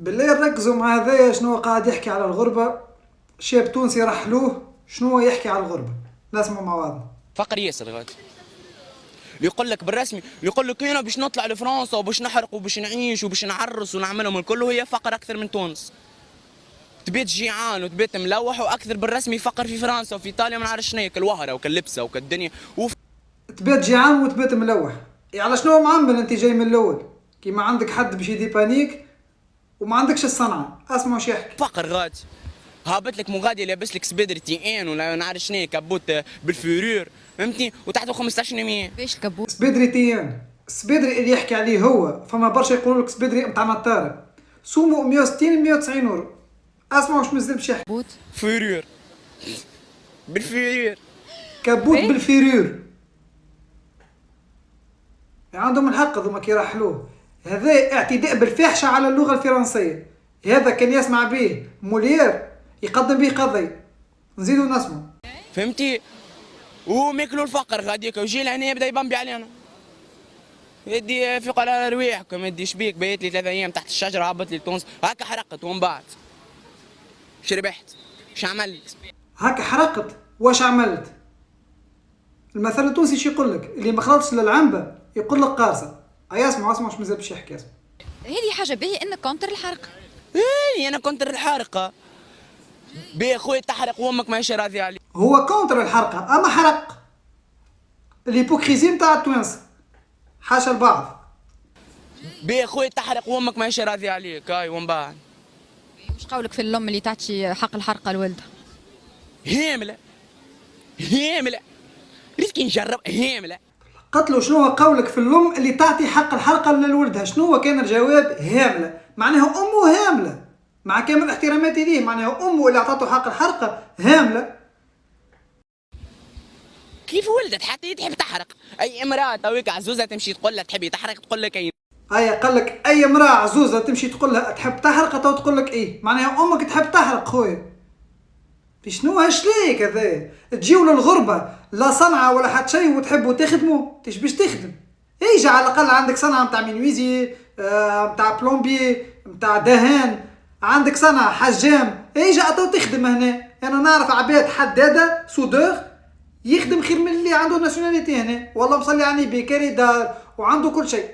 بالليل ركزوا مع هذايا شنو قاعد يحكي على الغربة. شاب تونسي رحلوه شنو يحكي على الغربة. نسمعوا مع بعضنا. فقر ياسر غادي يقول لك بالرسمي، يقول لك هنا باش نطلع لفرنسا وباش نحرق وباش نعيش وباش نعرس ونعملهم الكل، وهي فقر اكثر من تونس. تبيت جيعان وتبيت ملوح، واكثر بالرسمي فقر في فرنسا وفي ايطاليا ما نعرفش شنو، كالوهره وكاللبسه وكالدنيا تبات جيعان وتبات ملوح، على شنو معمل انت جاي من الاول؟ كي ما عندك حد باش يدي بانيك وما عندكش الصنعة. اسمعوا شو يحكي. فقر غادي هابط لك مغادي لابس لك سبيدر تي ان ولا نعرف شنو كابوت بالفيرور فهمتني، وتحته 15%. باش الكبوت سبيدري تيان، السبيدري اللي يحكي عليه هو، فما برشا يقولوا لك سبيدري نتاع نطارة سومو 160 190 اورو. اسمعوا واش مازال باش يحكي. كبوت فيرور بالفيرور كابوت إيه؟ بالفيرور. عندهم الحق هذوما كي يرحلوه. هذا اعتداء بالفاحشة على اللغة الفرنسية. هذا كان يسمع به موليير يقدم به قضية. نزيدوا نسمع. فهمتي، وماكلوا الفقر غاديك وجي لهنا يبدا يبمبي علينا. يدي فيق على رواحكم، يدي شبيك بيت لي 3 ايام تحت الشجره، هبط لي لتونس هكا حرقت ومن بعد شربحت. اش عملت؟ هكا حرقت واش عملت؟ المثل التونسي شو يقول لك؟ اللي ما خلطش للعنبة يقول لك قارصة. اي اسمع واش مازال باش يحكي. اسمع. هذه حاجه باهيه انك كونتر الحرق. اي انا كنت الحارقه بي خويا تحرق وامك ماهيش راضيه عليك. هو كونتر الحرقة اما حرق. الهيبوكريزي نتاع التوانسة حاشا البعض. بي خويا تحرق وامك ماهيش راضيه عليك هاي ومن بعد. مش قولك في الام اللي تعطي حق الحرقه لولدها؟ هامله هامله ريسكي نجرب هامله. قتلوا شنو هو قولك في الام اللي تعطي حق الحلقة لولدها؟ شنو هو كان الجواب؟ هاملة. معناها امه هاملة، مع كامل احتراماتي ليه، معناها امه اللي اعطته حق الحلقة هاملة. كيف ولدت حتى تحب تحرق؟ اي امراه تويك عزوزه تمشي تقول لها تحبي تحرق تقول لك اي. هيا قال لك اي امرأة عزوزة تمشي تقول لها تحب تحرق تو تقول لك ايه، معناها امك تحب تحرق خويا. في شنو هالشليك هذا؟ تجيو للغربة لا صنعة ولا حتى شيء وتحبوا تخدموا، تيش باش تخدم؟ ايجا على الاقل عندك صنعة متاع مينويزي، متاع بلومبي، متاع دهان، عندك صنعة حجام، ايجا اتو تخدم هنا. انا نعرف عباد حدادة سودور يخدم خير من اللي عنده ناسيوناليتي هنا، والله مصلي عليه بكاري دار وعنده كل شيء.